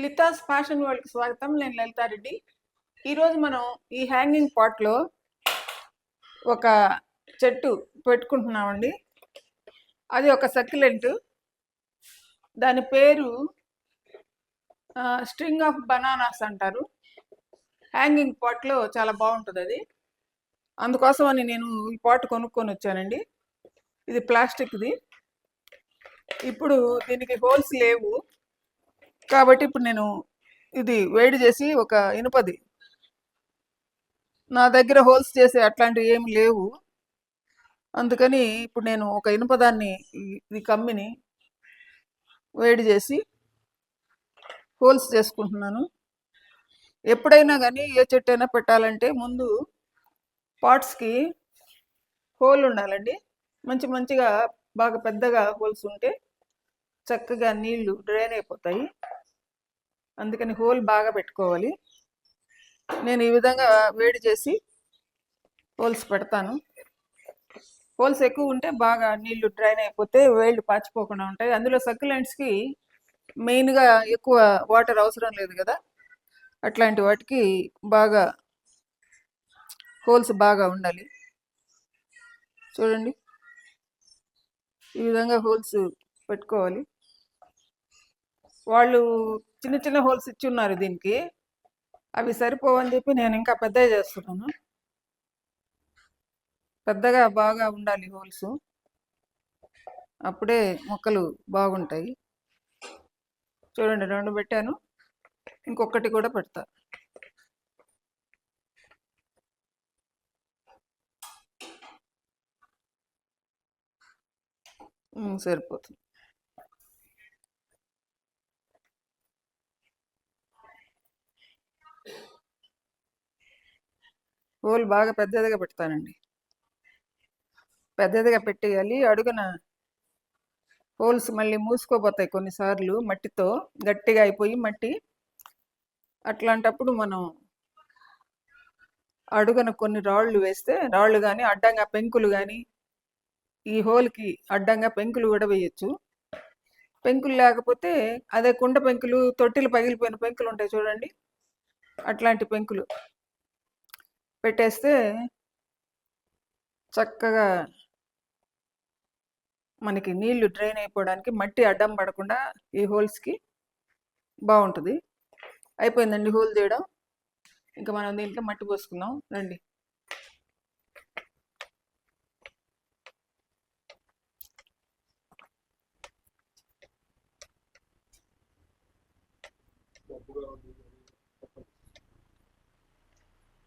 లితాస్ fashion వరల్డ్కి స్వాగతం. నేను లలితారెడ్డి. ఈరోజు మనం ఈ హ్యాంగింగ్ పాట్లో ఒక చెట్టు పెట్టుకుంటున్నామండి. అది ఒక సక్యులెంట్. దాని పేరు స్ట్రింగ్ ఆఫ్ బనానాస్ అంటారు. హ్యాంగింగ్ పాట్లో చాలా బాగుంటుంది అది. అందుకోసమని నేను ఈ పాట్ కొనుక్కొని వచ్చానండి. ఇది ప్లాస్టిక్ది. ఇప్పుడు దీనికి హోల్స్ లేవు కాబట్టి ఇప్పుడు నేను ఇది వేడి చేసి ఒక ఇనుపది, నా దగ్గర హోల్స్ చేసే అట్లాంటివి ఏమి లేవు, అందుకని ఇప్పుడు నేను ఒక ఇనుపదాన్ని ఇది కమ్మిని వేడి చేసి హోల్స్ చేసుకుంటున్నాను. ఎప్పుడైనా కానీ ఏ చెట్టు అయినా పెట్టాలంటే ముందు పాట్స్కి హోల్ ఉండాలండి. మంచిగా బాగా పెద్దగా హోల్స్ ఉంటే చక్కగా నీళ్లు డ్రైన్ అయిపోతాయి. అందుకని హోల్ బాగా పెట్టుకోవాలి. నేను ఈ విధంగా వేడి చేసి హోల్స్ పెడతాను. హోల్స్ ఎక్కువ ఉంటే బాగా నీళ్లు డ్రైన్ అయిపోతే వేళ్ళు పాచిపోకుండా ఉంటాయి. అందులో సక్యులెంట్స్కి మెయిన్గా ఎక్కువ వాటర్ అవసరం లేదు కదా, అట్లాంటి వాటికి బాగా హోల్స్ బాగా ఉండాలి. చూడండి, ఈ విధంగా హోల్స్ పెట్టుకోవాలి. వాళ్ళు చిన్న చిన్న హోల్స్ ఇచ్చి ఉన్నారు దీనికి, అవి సరిపోవని చెప్పి నేను ఇంకా పెద్దగా చేస్తున్నాను. పెద్దగా బాగా ఉండాలి హోల్స్, అప్పుడే మొక్కలు బాగుంటాయి. చూడండి, 2 పెట్టాను, ఇంకొకటి కూడా పెడతా. సరిపోతుంది. హోల్ బాగా పెద్దదిగా పెడతానండి. పెద్దదిగా పెట్టేయాలి. అడుగున హోల్స్ మళ్ళీ మూసుకోపోతాయి కొన్నిసార్లు, మట్టితో గట్టిగా అయిపోయి మట్టి. అట్లాంటప్పుడు మనం అడుగున కొన్ని రాళ్ళు వేస్తే, రాళ్ళు కానీ అడ్డంగా పెంకులు కానీ, ఈ హోల్కి అడ్డంగా పెంకులు కూడా వేయచ్చు. పెంకులు లేకపోతే అదే కుండ పెంకులు, తొట్టిలు పగిలిపోయిన పెంకులు ఉంటాయి చూడండి, అట్లాంటి పెంకులు పెట్టేస్తే చక్కగా మనకి నీళ్లు డ్రైన్ అయిపోవడానికి, మట్టి అడ్డం పడకుండా ఈ హోల్స్కి బాగుంటుంది. అయిపోయిందండి హోల్ చేయడం. ఇంకా మనం దీంట్లో మట్టి పోసుకుందాం రండి.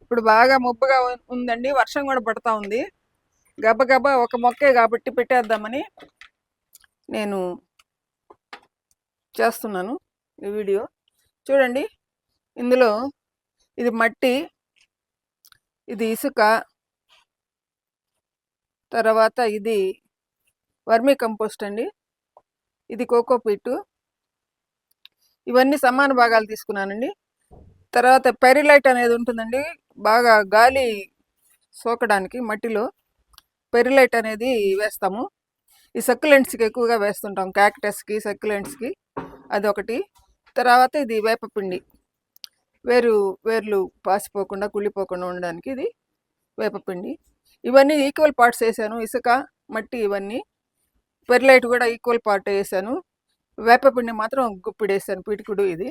ఇప్పుడు బాగా మబ్బుగా ఉందండి, వర్షం కూడా పడతా ఉంది. గబగబా ఒక మొక్కే కాబట్టి పెట్టేద్దామని నేను చేస్తున్నాను ఈ వీడియో. చూడండి, ఇందులో ఇది మట్టి, ఇది ఇసుక, తర్వాత ఇది వర్మీ కంపోస్ట్ అండి, ఇది కోకోపీటు. ఇవన్నీ సమాన భాగాలు తీసుకున్నానండి. తర్వాత పెరిలైట్ అనేది ఉంటుందండి, బాగా గాలి సోకడానికి మట్టిలో పెరిలైట్ అనేది వేస్తాము. ఈ సక్యులెంట్స్కి ఎక్కువగా వేస్తుంటాం, క్యాక్టస్కి, సక్యులెంట్స్కి. అదొకటి. తర్వాత ఇది వేపపిండి, వేర్లు పాసిపోకుండా కుళ్ళిపోకుండా ఉండడానికి ఇది వేపపిండి. ఇవన్నీ ఈక్వల్ పార్ట్స్ వేసాను, ఇసుక, మట్టి, ఇవన్నీ. పెరిలైట్ కూడా ఈక్వల్ పార్ట్ వేసాను. వేపపిండి మాత్రం గుప్పిడి వేసాను, పిటికుడు. ఇది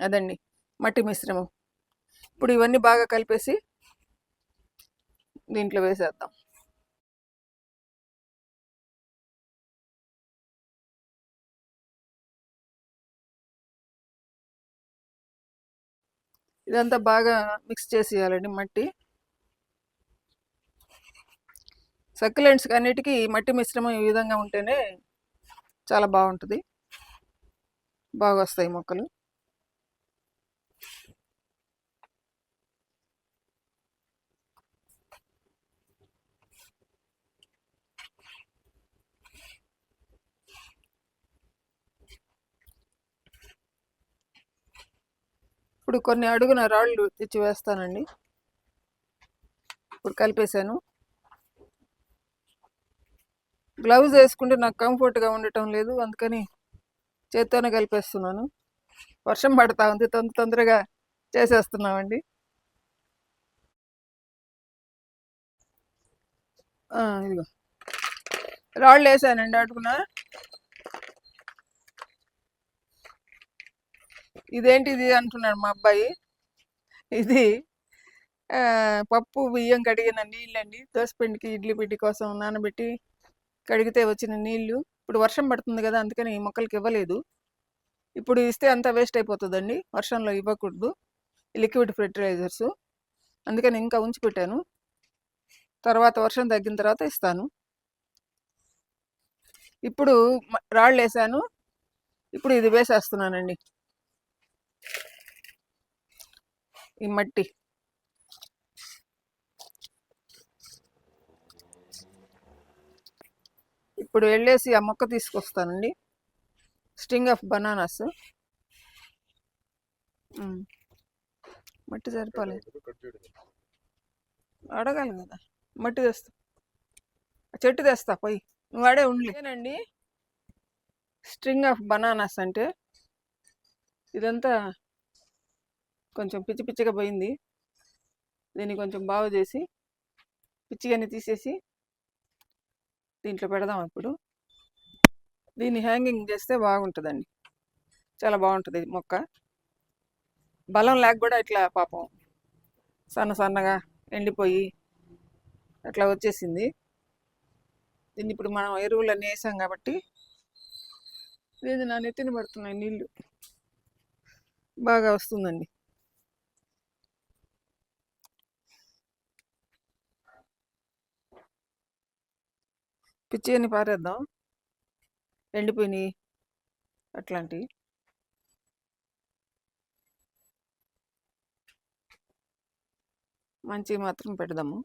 అదండి మట్టి మిశ్రమం. ఇప్పుడు ఇవన్నీ బాగా కలిపేసి దీంట్లో వేసేద్దాం. ఇదంతా బాగా మిక్స్ చేసేయాలండి మట్టి. సక్యులెంట్స్కి అన్నిటికీ మట్టి మిశ్రమం ఈ విధంగా ఉంటేనే చాలా బాగుంటుంది, బాగా వస్తాయి మొక్కలు. ఇప్పుడు కొన్ని అడుగున రాళ్ళు తెచ్చి వేస్తానండి. ఇప్పుడు కలిపేశాను. గ్లౌజ్ వేసుకుంటే నాకు కంఫర్ట్గా ఉండటం లేదు, అందుకని చేత్తోనే కలిపేస్తున్నాను. వర్షం పడతా ఉంది, తొందరగా చేసేస్తున్నామండి. ఇదిగో రాళ్ళు వేసానండి అడుగున. ఇదేంటిది అంటున్నాడు మా అబ్బాయి. ఇది పప్పు బియ్యం కడిగిన నీళ్ళండి. దోసపిండికి ఇడ్లీ పిండి కోసం నానబెట్టి కడిగితే వచ్చిన నీళ్లు. ఇప్పుడు వర్షం పడుతుంది కదా, అందుకని మొక్కలకి ఇవ్వలేదు. ఇప్పుడు ఇస్తే అంతా వేస్ట్ అయిపోతుందండి, వర్షంలో ఇవ్వకూడదు లిక్విడ్ ఫెర్టిలైజర్స్. అందుకని ఇంకా ఉంచి పెట్టాను, తర్వాత వర్షం తగ్గిన తర్వాత ఇస్తాను. ఇప్పుడు రాళ్ళు వేసాను, ఇప్పుడు ఇది వేసేస్తున్నానండి, ఈ మట్టి. ఇప్పుడు వెళ్ళేసి ఆ మొక్క తీసుకొస్తానండి, స్ట్రింగ్ ఆఫ్ బనానాస్. మట్టి సరిపోలేదు, అడగాలి కదా. మట్టి తెస్తా, చెట్టు తెస్తా పోయి, నువ్వు వాడే ఉండలేనండి. స్ట్రింగ్ ఆఫ్ బనానాస్ అంటే ఇదంతా కొంచెం పిచ్చి పిచ్చిగా పోయింది. దీన్ని కొంచెం బాగు చేసి పిచ్చిగాని తీసేసి దీంట్లో పెడదాం. ఇప్పుడు దీన్ని హ్యాంగింగ్ చేస్తే బాగుంటుందండి, చాలా బాగుంటుంది మొక్క. బలం లేక కూడా ఇట్లా పాపం సన్నగా ఎండిపోయి అట్లా వచ్చేసింది. దీన్ని ఇప్పుడు మనం ఎరువులన్నీ వేసాం కాబట్టి ఇది నా నెత్తిన పడుతున్నాయి నీళ్ళు, బాగా వస్తుందండి. పిచ్చి అని పారేద్దాం, ఎండిపోయినాయి అట్లాంటివి. మంచి మాత్రం పెడదాము.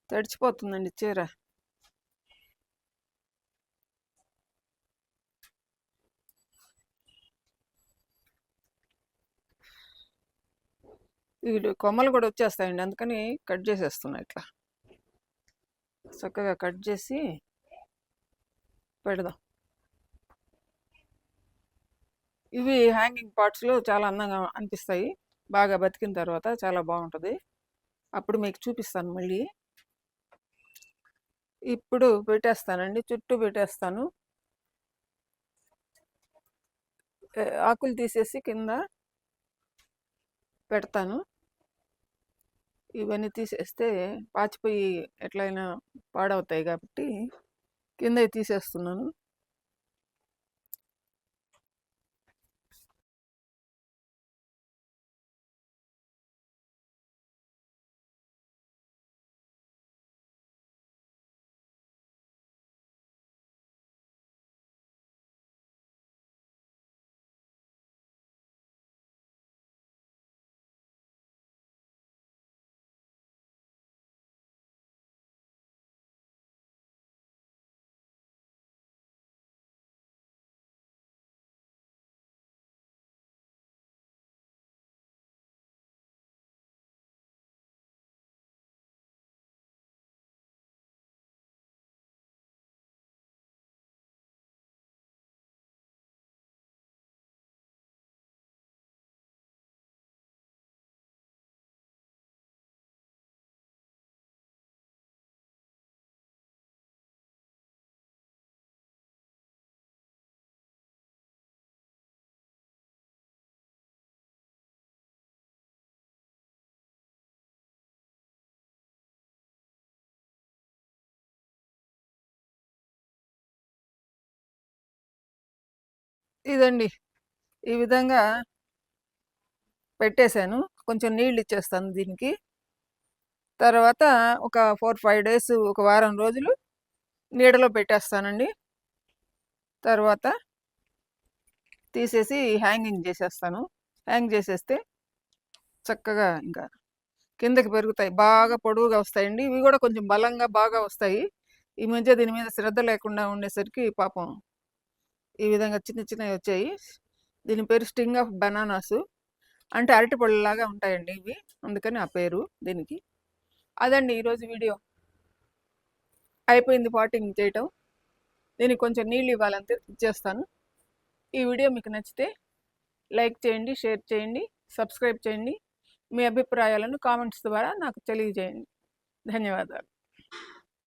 తడిచిపోతుందండి చీర. ఇవి కొమ్మలు కూడా వచ్చేస్తాయండి, అందుకని కట్ చేసేస్తున్నా. ఇట్లా చక్కగా కట్ చేసి పెడదాం. ఇవి హ్యాంగింగ్ పార్ట్స్లో చాలా అందంగా అనిపిస్తాయి, బాగా బతికిన తర్వాత చాలా బాగుంటుంది. అప్పుడు మీకు చూపిస్తాను మళ్ళీ. ఇప్పుడు పెట్టేస్తానండి, చుట్టూ పెట్టేస్తాను. ఆకులు తీసేసి కింద పెడతాను. ఇవన్నీ తీసేస్తే పాచిపోయి ఎట్లయినా పాడవుతాయి కాబట్టి కింద తీసేస్తున్నాను. ఇదండి, ఈ విధంగా పెట్టేశాను. కొంచెం నీళ్ళు ఇచ్చేస్తాను దీనికి. తర్వాత ఒక 4-5 డేస్, ఒక వారం రోజులు నీడలో పెట్టేస్తానండి. తర్వాత తీసేసి హ్యాంగింగ్ చేసేస్తాను. హ్యాంగ్ చేసేస్తే చక్కగా ఇంకా కిందకి పెరుగుతాయి, బాగా పొడవుగా వస్తాయండి. ఇవి కూడా కొంచెం బలంగా బాగా వస్తాయి. ఈ మధ్య దీని మీద శ్రద్ధ లేకుండా ఉండేసరికి పాపం ఈ విధంగా చిన్న చిన్నవి వచ్చాయి. దీని పేరు స్ట్రింగ్ ఆఫ్ బనానాస్, అంటే అరటిపళ్ళలాగా ఉంటాయండి ఇవి, అందుకని ఆ పేరు దీనికి. అదండి ఈరోజు వీడియో. అయిపోయింది పాటింగ్ చేయటం. దీనికి కొంచెం నీళ్ళు ఇవ్వాలంతే, ఇచ్చేస్తాను. ఈ వీడియో మీకు నచ్చితే లైక్ చేయండి, షేర్ చేయండి, సబ్స్క్రైబ్ చేయండి. మీ అభిప్రాయాలను కామెంట్స్ ద్వారా నాకు తెలియజేయండి. ధన్యవాదాలు.